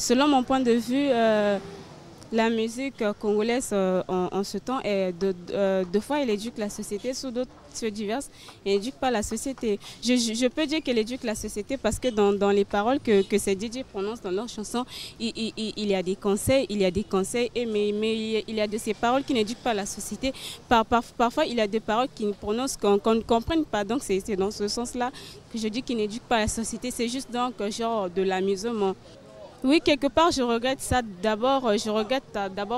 selon mon point de vue, la musique congolaise en ce temps, est deux fois, elle éduque la société, sous d'autres diverses, elle n'éduque pas la société. Je peux dire qu'elle éduque la société parce que dans les paroles que ces DJ prononcent dans leurs chansons, il y a des conseils, mais il y a de ces paroles qui n'éduquent pas la société. Parfois, il y a des paroles qui prononcent qu'on ne comprenne pas. Donc, c'est dans ce sens-là que je dis qu'ils n'éduquent pas la société. C'est juste donc genre de l'amusement. Oui, quelque part, je regrette ça. D'abord,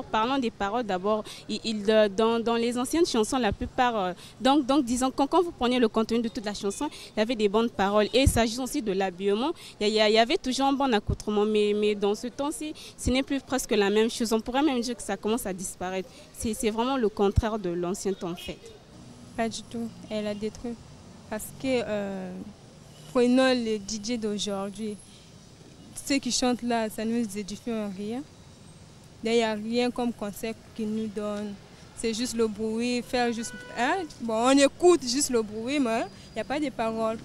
parlant des paroles, d'abord, dans les anciennes chansons, la plupart, donc disons, quand vous preniez le contenu de toute la chanson, il y avait des bonnes paroles. Et s'agissant aussi de l'habillement, il y avait toujours un bon accoutrement, mais dans ce temps-ci, ce n'est plus presque la même chose. On pourrait même dire que ça commence à disparaître. C'est vraiment le contraire de l'ancien temps, en fait. Pas du tout, elle a détruit. Parce que, prenons les DJ d'aujourd'hui. Ceux qui chantent là, ça ne nous édifie en rien. Il n'y a rien comme conseil qu'ils nous donnent. C'est juste le bruit, faire juste... Hein? Bon, on écoute juste le bruit, mais il n'y a pas de paroles.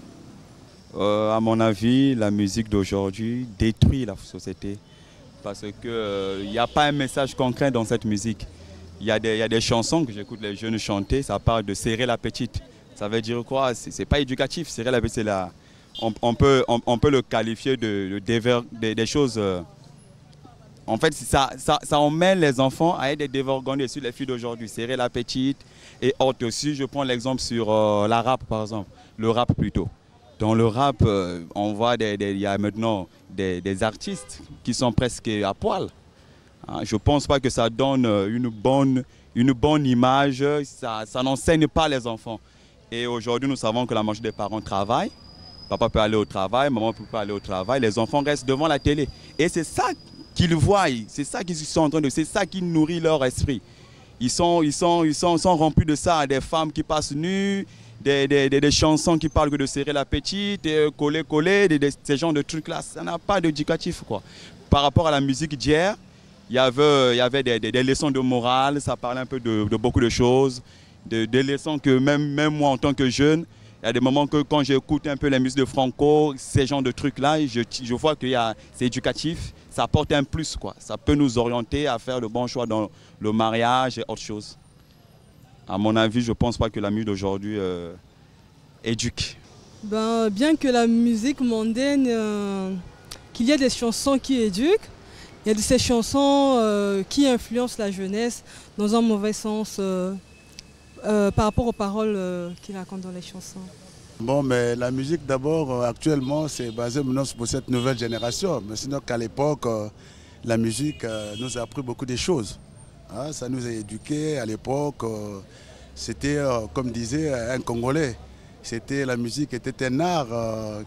À mon avis, la musique d'aujourd'hui détruit la société. Parce qu'il n'y a pas un message concret dans cette musique. Il y a des chansons que j'écoute les jeunes chanter, ça parle de serrer la petite. Ça veut dire quoi? C'est pas éducatif, serrer la petite, c'est la... On peut le qualifier des choses... en fait, ça emmène les enfants à être des dévergondés sur les filles d'aujourd'hui. Serrer la petite et autres aussi. Je prends l'exemple sur la rap, par exemple. Le rap plutôt. Dans le rap, on voit il y a maintenant des artistes qui sont presque à poil. Je ne pense pas que ça donne une bonne image. Ça n'enseigne pas les enfants. Et aujourd'hui, nous savons que la majorité des parents travaillent. Papa peut aller au travail, maman peut pas aller au travail, les enfants restent devant la télé. Et c'est ça qu'ils voient, c'est ça qu'ils sont en train de, c'est ça qui nourrit leur esprit. Ils sont remplis de ça, des femmes qui passent nues, des chansons qui parlent que de serrer la petite, coller, ces genres de trucs-là. Ça n'a pas d'éducatif, quoi. Par rapport à la musique d'hier, il y avait des leçons de morale, ça parlait un peu de beaucoup de choses, des leçons que même moi en tant que jeune, il y a des moments que quand j'écoute un peu les musiques de Franco, ces genres de trucs-là, je vois que c'est éducatif, ça apporte un plus, quoi. Ça peut nous orienter à faire le bon choix dans le mariage et autre chose. À mon avis, je ne pense pas que la musique d'aujourd'hui éduque. Bien que la musique mondaine, qu'il y ait des chansons qui éduquent, il y a de ces chansons qui influencent la jeunesse dans un mauvais sens. Par rapport aux paroles qu'il raconte dans les chansons. Bon, mais la musique d'abord, actuellement, c'est basé maintenant pour cette nouvelle génération. Mais sinon qu'à l'époque, la musique nous a appris beaucoup de choses. Hein, ça nous a éduqués. À l'époque, c'était, comme disait un Congolais, la musique était un art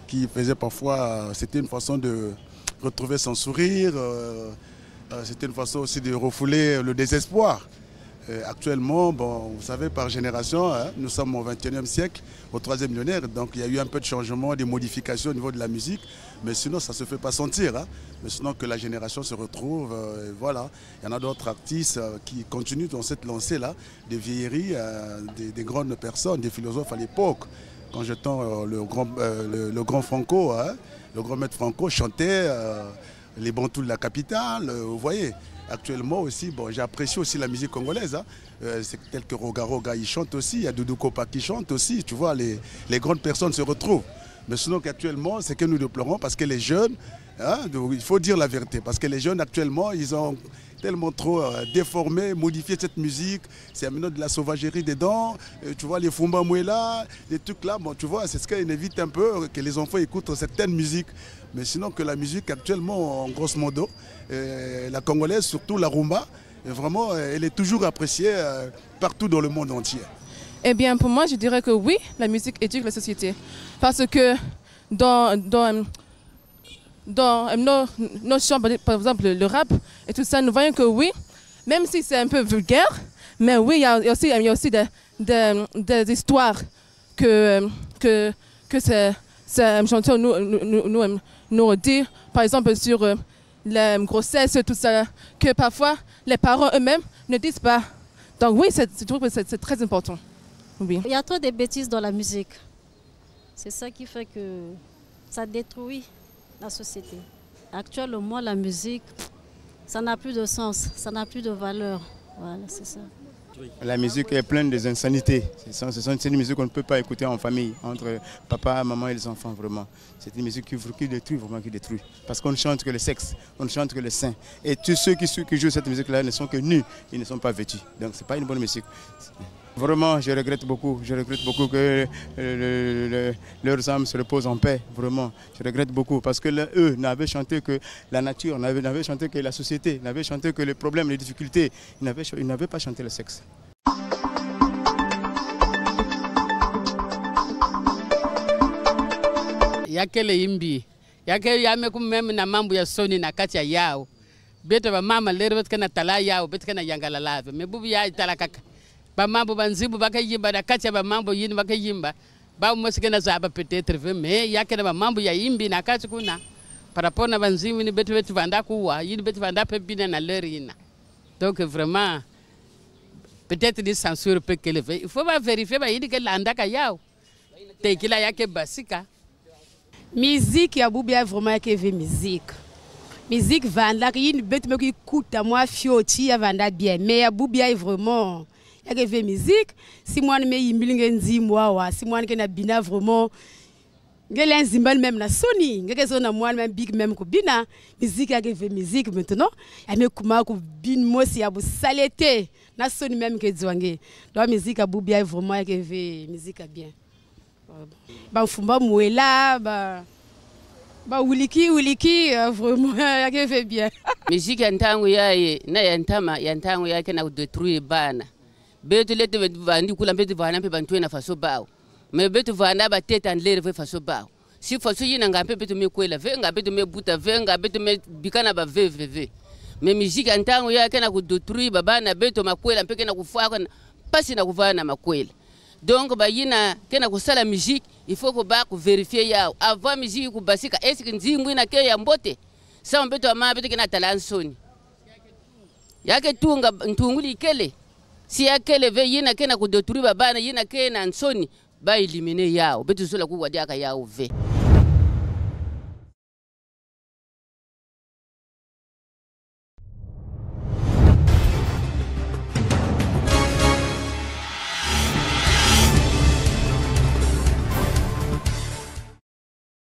qui faisait parfois, c'était une façon de retrouver son sourire, c'était une façon aussi de refouler le désespoir. Actuellement, bon, vous savez, par génération, hein, nous sommes au XXIe siècle, au 3e millénaire, donc il y a eu un peu de changement, des modifications au niveau de la musique, mais sinon ça ne se fait pas sentir. Hein. Mais sinon que la génération se retrouve, voilà. Il y en a d'autres artistes qui continuent dans cette lancée-là, des vieilleries, des grandes personnes, des philosophes à l'époque. Quand j'entends le grand Franco, hein, le grand maître Franco chantait les bantous de la capitale, vous voyez. Actuellement aussi, bon, j'apprécie aussi la musique congolaise. Hein. C'est tel que Roga Roga, il chante aussi, il y a Doudou Kopa qui chante aussi. Tu vois, les grandes personnes se retrouvent. Mais sinon qu'actuellement, c'est que nous déplorons parce que les jeunes, hein, il faut dire la vérité, parce que les jeunes actuellement, ils ont tellement trop déformé, modifié cette musique. C'est maintenant de la sauvagerie dedans. Tu vois, les Fumba Mouela, les trucs là, bon, tu vois, c'est ce qui évite un peu que les enfants écoutent certaines musiques. Mais sinon que la musique actuellement, en grosso modo, la congolaise, surtout la rumba, vraiment, elle est toujours appréciée partout dans le monde entier. Eh bien, pour moi, je dirais que oui, la musique éduque la société. Parce que dans nos chants, par exemple, le rap et tout ça, nous voyons que oui, même si c'est un peu vulgaire, mais oui, il y a aussi des histoires que ces chanteurs nous dit, par exemple, sur la grossesse, tout ça, que parfois les parents eux-mêmes ne disent pas. Donc oui, je trouve que c'est très important. Oui. Il y a trop de bêtises dans la musique. C'est ça qui fait que ça détruit la société. Actuellement, la musique, ça n'a plus de sens, ça n'a plus de valeur. Voilà, c'est ça. La musique est pleine des insanités. C'est une musique qu'on ne peut pas écouter en famille, entre papa, maman et les enfants, vraiment. C'est une musique qui détruit, vraiment qui détruit. Parce qu'on ne chante que le sexe, on ne chante que le sein. Et tous ceux qui jouent cette musique-là ne sont que nus, ils ne sont pas vêtus. Donc ce n'est pas une bonne musique. Vraiment, je regrette beaucoup que leurs âmes se reposent en paix, vraiment. Je regrette beaucoup parce que eux n'avaient chanté que la nature, n'avaient chanté que la société, n'avaient chanté que les problèmes, les difficultés. Ils n'avaient pas chanté le sexe. Yakele imbi, yakele yame kumeme na mambo ya soni na kacha yao. Beto ba mama lero betka na tala yao, betka na yangala lave. Mebubu ya tala kaka. Ba mambo banzibu bakayimba da kacha ba mambo yini bakayimba. Ba musike na zaba peut-être mais yakele ba mambo ya imbi na kacha kuna. Parapona banzibu ni beto vanda kuwa, yini beto vanda pebina na lerina. Donc vraiment peut-être des censures peut qu'elle fait. Il faut pas vérifier ba yini que landaka yao. Tekila yake basika. Musique ya bubi ya vraiment ya keve musique. Musique vanda ki une bête me qui écoute à moi fioti ya vanda bien mais ya bubi ya vraiment ya keve musique si moi me yimbilinge nzimwa wa si moi na bina vraiment ngele nzimbal même na soni ngeke zona moi même big même ko bina musique ya keve musique maintenant ya me kuma ko bin mosi ya bu salete na soni même que zwange donc musique ya bubi ya vraiment ya keve musique bien. Ba fumba muela ba wuliki vraiment yake fait bien. Musique yantangu yaye na yantangu yake na détruire bana. Betu lete vandi kula betu vana pe bantu na faso bao. Me betu vana ba teta ndlere ve faso bao. Si faso yina ngampe betu me kwela ve ngabetu me buta ve ngabetu me bikana ba ve. Me musique yantangu yake na détruire babana betu makwela mpeke na kufuaka pasi na kuvana makwela. Donc ba yina kena kusala musique il faut que ba ku vérifier yao avant musique ku basika est-ce que nzimbu ina ke ya mbote sa mbeto amabe kena talansoni yake tunga ntunguli kele si yakele ve yina kena ku détruire babana yina kena nsoni ba eliminer yao betu sola ku wadiaka yao ve.